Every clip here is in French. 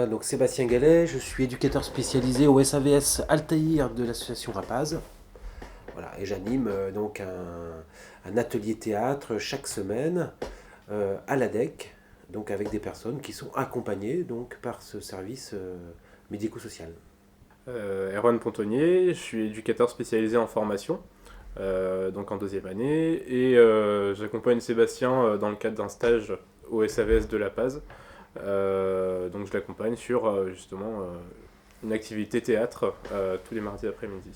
moi, donc Sébastien Gallet, je suis éducateur spécialisé au SAVS Altaïr de l'association Rapaz. Voilà, et j'anime donc un atelier théâtre chaque semaine à l'ADEC, donc avec des personnes qui sont accompagnées donc, par ce service médico-social. Erwan Pontonnier, je suis éducateur spécialisé en formation, donc en deuxième année, et j'accompagne Sébastien dans le cadre d'un stage au SAVS de La Paz. Donc je l'accompagne sur justement une activité théâtre tous les mardis après-midi.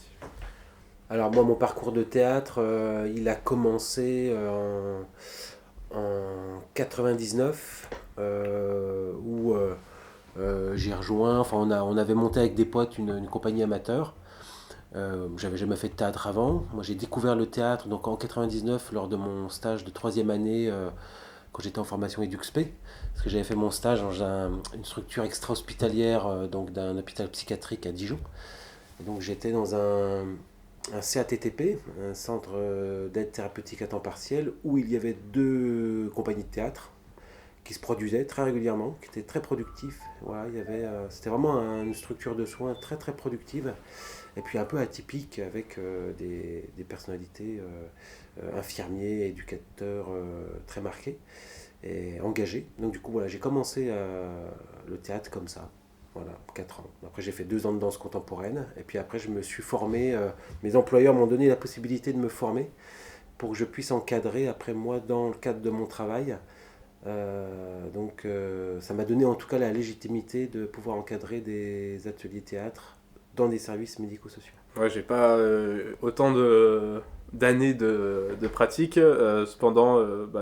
Alors moi, mon parcours de théâtre, il a commencé en 99, où j'ai rejoint, enfin on avait monté avec des potes une compagnie amateur. J'avais jamais fait de théâtre avant. Moi, j'ai découvert le théâtre donc en 99 lors de mon stage de troisième année quand j'étais en formation EduxP, parce que j'avais fait mon stage dans une structure extra-hospitalière donc d'un hôpital psychiatrique à Dijon. Et donc j'étais dans un CATTP, un centre d'aide thérapeutique à temps partiel, où il y avait deux compagnies de théâtre qui se produisaient très régulièrement, qui étaient très productifs. Voilà, c'était vraiment une structure de soins très très productive et puis un peu atypique avec des personnalités infirmiers, éducateurs très marqués et engagés. Donc du coup voilà, j'ai commencé le théâtre comme ça. Voilà, 4 ans. Après j'ai fait 2 ans de danse contemporaine et puis après je me suis formé. Mes employeurs m'ont donné la possibilité de me former pour que je puisse encadrer après moi dans le cadre de mon travail. Ça m'a donné en tout cas la légitimité de pouvoir encadrer des ateliers théâtre dans des services médico-sociaux. Ouais, j'ai pas autant d'années de pratique, cependant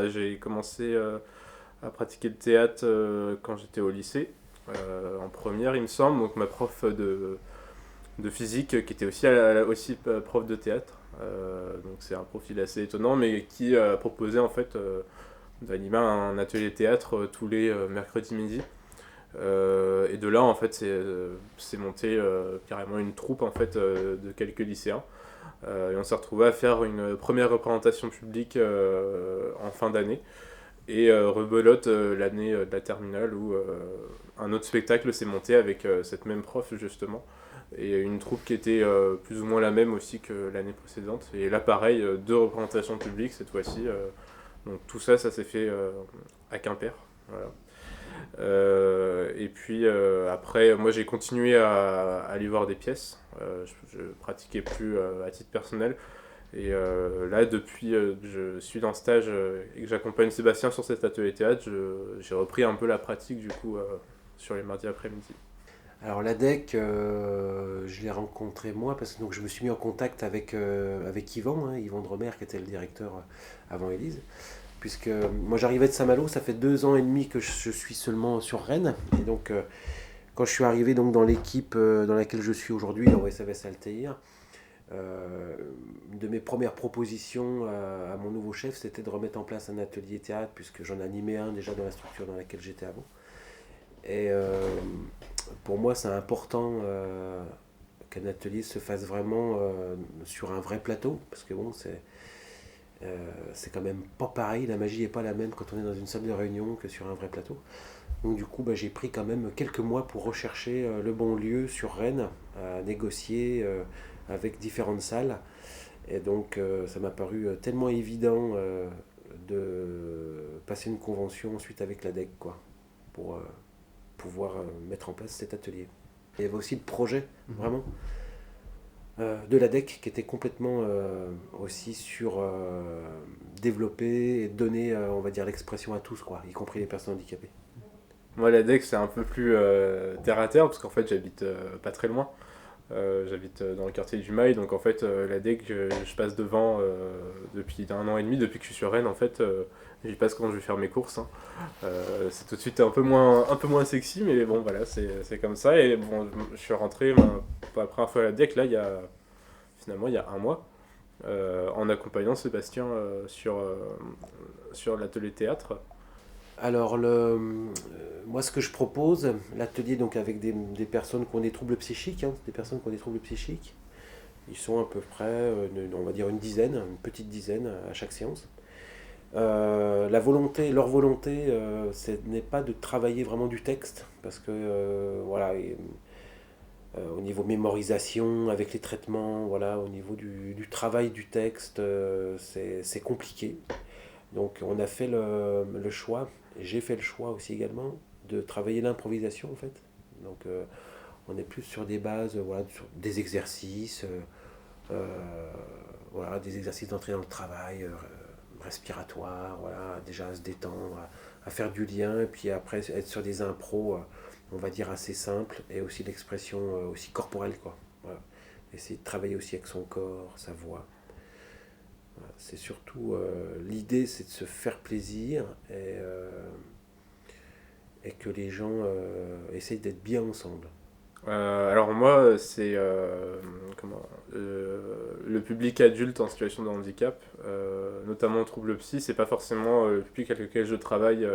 j'ai commencé à pratiquer le théâtre quand j'étais au lycée, en première il me semble, donc ma prof de physique qui était aussi prof de théâtre. Donc c'est un profil assez étonnant, mais qui a proposé en fait d'animer un atelier théâtre tous les mercredis midi. Et de là en fait c'est monté carrément une troupe en fait de quelques lycéens. Et on s'est retrouvé à faire une première représentation publique en fin d'année. Et rebelote l'année de la terminale où un autre spectacle s'est monté avec cette même prof justement. Et une troupe qui était plus ou moins la même aussi que l'année précédente. Et là pareil, deux représentations publiques cette fois-ci. Donc tout ça, ça s'est fait à Quimper. Voilà. Et puis après, moi j'ai continué à aller voir des pièces. Je pratiquais plus à titre personnel. Et là, depuis que je suis dans le stage et que j'accompagne Sébastien sur cet atelier théâtre, j'ai repris un peu la pratique du coup sur les mardis après-midi. Alors l'ADEC, je l'ai rencontré moi parce que donc, je me suis mis en contact avec Yvan, Yvan Dromer qui était le directeur avant Élise. Puisque moi j'arrivais de Saint-Malo, ça fait 2 ans et demi que je suis seulement sur Rennes. Et donc quand je suis arrivé donc, dans l'équipe dans laquelle je suis aujourd'hui, dans SAVS Altaïr, une de mes premières propositions à mon nouveau chef, c'était de remettre en place un atelier théâtre, puisque j'en animais un déjà dans la structure dans laquelle j'étais avant. Et pour moi, c'est important qu'un atelier se fasse vraiment sur un vrai plateau, parce que bon, c'est quand même pas pareil, la magie n'est pas la même quand on est dans une salle de réunion que sur un vrai plateau. Donc du coup, j'ai pris quand même quelques mois pour rechercher le bon lieu sur Rennes, à négocier avec différentes salles. Et donc ça m'a paru tellement évident de passer une convention ensuite avec l'ADEC, quoi, pour pouvoir mettre en place cet atelier. Il y avait aussi le projet, vraiment, de l'ADEC qui était complètement aussi sur développer et donner, on va dire, l'expression à tous, quoi, y compris les personnes handicapées. Moi, l'ADEC, c'est un peu plus terre à terre, parce qu'en fait, j'habite pas très loin. J'habite dans le quartier du Mail, donc en fait, l'ADEC, je passe devant depuis 1 an et demi, depuis que je suis sur Rennes, en fait, j'y passe quand je vais faire mes courses. Hein. C'est tout de suite un peu moins sexy, mais bon, voilà, c'est comme ça. Et bon, je suis rentré pour la première fois à l'ADEC, là, finalement, il y a un mois, en accompagnant Sébastien sur l'atelier théâtre. Alors, moi, ce que je propose, l'atelier donc avec des personnes qui ont des troubles psychiques, des personnes qui ont des troubles psychiques, ils sont à peu près, on va dire une dizaine, une petite dizaine à chaque séance. Leur volonté, ce n'est pas de travailler vraiment du texte, parce que voilà, au niveau mémorisation, avec les traitements, voilà, au niveau du travail du texte, c'est compliqué. Donc on a fait le choix, et j'ai fait le choix aussi également, de travailler l'improvisation en fait. Donc on est plus sur des bases, voilà, sur des exercices, voilà, des exercices d'entrée dans le travail, respiratoire, voilà, déjà à se détendre, à faire du lien, et puis après être sur des impros, on va dire assez simples, et aussi l'expression aussi corporelle, quoi. Voilà. Essayer de travailler aussi avec son corps, sa voix. Voilà. C'est surtout l'idée, c'est de se faire plaisir et que les gens essayent d'être bien ensemble. Alors moi, c'est le public adulte en situation de handicap, notamment trouble psy, c'est pas forcément le public avec lequel je travaille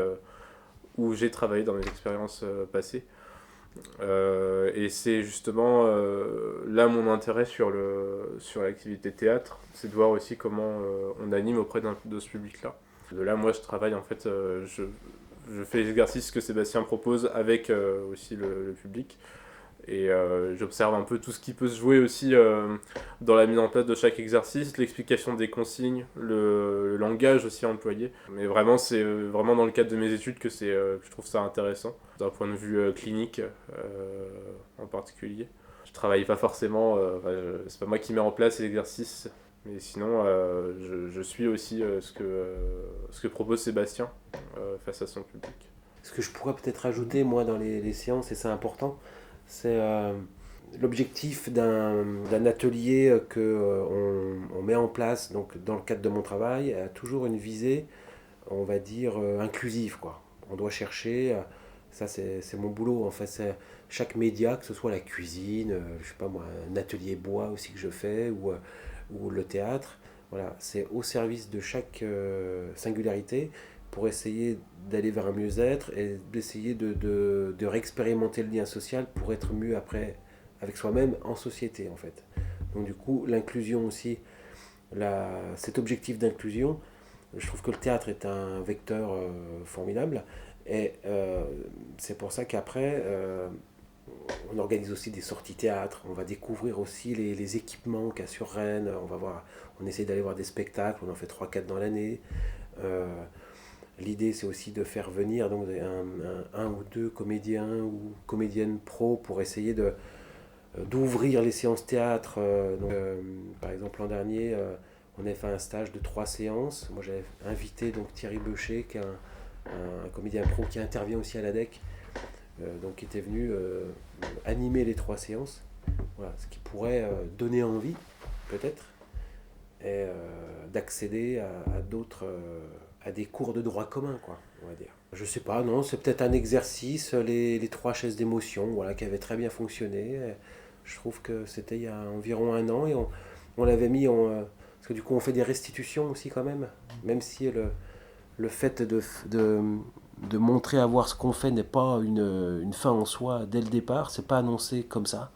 ou j'ai travaillé dans mes expériences passées. Et c'est justement là mon intérêt sur l'activité théâtre, c'est de voir aussi comment on anime auprès de ce public-là. De là, moi, je travaille en fait, je fais les exercices que Sébastien propose avec aussi le public. Et j'observe un peu tout ce qui peut se jouer aussi dans la mise en place de chaque exercice, l'explication des consignes, le langage aussi employé. Mais vraiment, c'est vraiment dans le cadre de mes études que je trouve ça intéressant, d'un point de vue clinique en particulier. Je travaille pas forcément, c'est pas moi qui mets en place les exercices, mais sinon je suis aussi ce que propose Sébastien face à son public. Ce que je pourrais peut-être ajouter, moi, dans les séances, et c'est important, c'est l'objectif d'un atelier que on met en place donc, dans le cadre de mon travail a toujours une visée, on va dire, inclusive, quoi. On doit chercher, ça c'est mon boulot, en fait, c'est chaque média, que ce soit la cuisine, je sais pas moi, un atelier bois aussi que je fais, ou le théâtre, voilà, c'est au service de chaque singularité pour essayer d'aller vers un mieux-être et d'essayer de réexpérimenter le lien social pour être mieux après avec soi-même en société en fait. Donc du coup, l'inclusion aussi, cet objectif d'inclusion, je trouve que le théâtre est un vecteur formidable et c'est pour ça qu'après, on organise aussi des sorties théâtre, on va découvrir aussi les équipements qu'il y a sur Rennes, on essaie d'aller voir des spectacles, on en fait trois quatre dans l'année. Euh, L'idée, c'est aussi de faire venir donc, un ou deux comédiens ou comédiennes pro pour essayer d'ouvrir les séances théâtre. Par exemple, l'an dernier, on avait fait un stage de 3 séances. Moi, j'avais invité donc, Thierry Beucher, qui est un comédien pro qui intervient aussi à l'ADEC, donc qui était venu animer les 3 séances. Voilà, ce qui pourrait donner envie, peut-être, et d'accéder à d'autres, à des cours de droit commun, quoi, on va dire. Je sais pas, non, c'est peut-être un exercice, les 3 chaises d'émotion, voilà, qui avait très bien fonctionné. Et je trouve que c'était il y a environ un an et on l'avait mis parce que du coup on fait des restitutions aussi quand même si le fait de montrer à voir ce qu'on fait n'est pas une fin en soi dès le départ, c'est pas annoncé comme ça,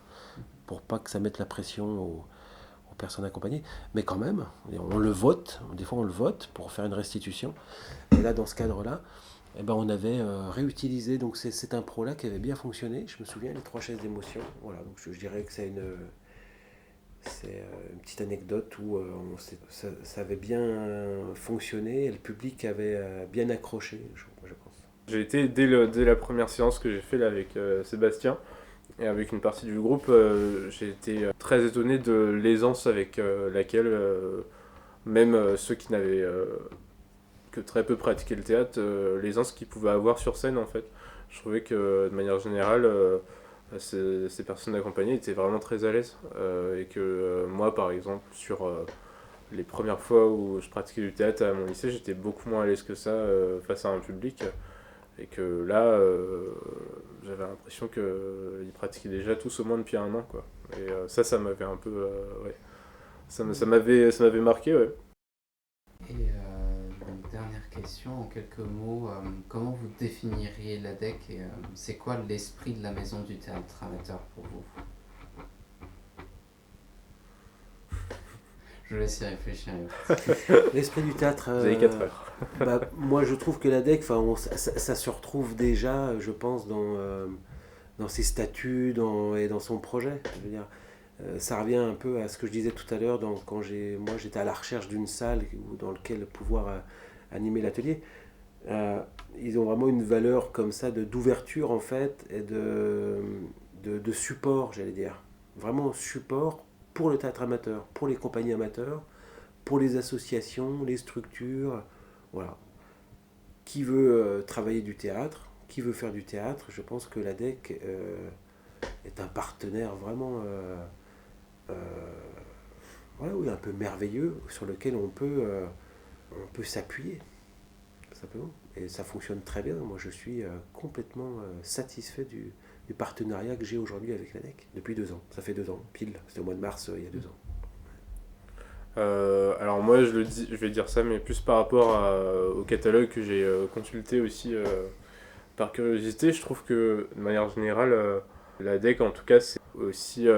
pour pas que ça mette la pression aux personnes accompagnées, mais quand même, on le vote, des fois on le vote pour faire une restitution. Et là, dans ce cadre-là, eh ben, on avait réutilisé donc c'est un pro là qui avait bien fonctionné. Je me souviens les 3 chaises d'émotion. Voilà, donc je dirais que c'est une petite anecdote où ça avait bien fonctionné et le public avait bien accroché, je pense. J'ai été dès la première séance que j'ai fait là avec Sébastien et avec une partie du groupe, j'ai été très étonné de l'aisance avec laquelle même ceux qui n'avaient que très peu pratiqué le théâtre, l'aisance qu'ils pouvaient avoir sur scène en fait. Je trouvais que de manière générale, ces personnes accompagnées étaient vraiment très à l'aise et que moi par exemple sur les premières fois où je pratiquais du théâtre à mon lycée, j'étais beaucoup moins à l'aise que ça face à un public. Et que là, j'avais l'impression qu'ils pratiquaient déjà tous au moins depuis un an, quoi. Et ça m'avait un peu, ouais, ça m'avait marqué, ouais. Et une dernière question, en quelques mots, comment vous définiriez l'ADEC et c'est quoi l'esprit de la maison du théâtre amateur pour vous? Je laisse y réfléchir. L'esprit du théâtre, Vous avez 4 heures. moi je trouve que l'ADEC, ça se retrouve déjà, je pense, dans ses statuts et dans son projet. Je veux dire, ça revient un peu à ce que je disais tout à l'heure quand moi j'étais à la recherche d'une salle dans laquelle pouvoir animer l'atelier. Ils ont vraiment une valeur comme ça d'ouverture en fait et de support, j'allais dire. Vraiment support pour le théâtre amateur, pour les compagnies amateurs, pour les associations, les structures, voilà. Qui veut travailler du théâtre, qui veut faire du théâtre, je pense que l'ADEC est un partenaire vraiment voilà, oui, un peu merveilleux sur lequel on peut s'appuyer, simplement. Et ça fonctionne très bien. Moi, je suis complètement satisfait du partenariat que j'ai aujourd'hui avec l'ADEC depuis 2 ans. Ça fait 2 ans, pile. C'était au mois de mars, il y a 2 ans. Alors moi je vais dire ça, mais plus par rapport au catalogue que j'ai consulté aussi par curiosité. Je trouve que de manière générale, la DEC en tout cas, c'est aussi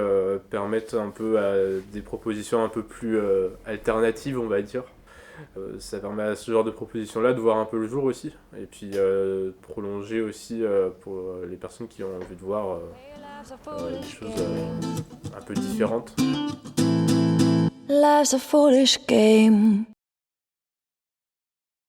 permettre un peu à des propositions un peu plus alternatives, on va dire. Ça permet à ce genre de propositions-là de voir un peu le jour aussi, et puis prolonger aussi pour les personnes qui ont envie de voir des choses un peu différentes. Life's a foolish game.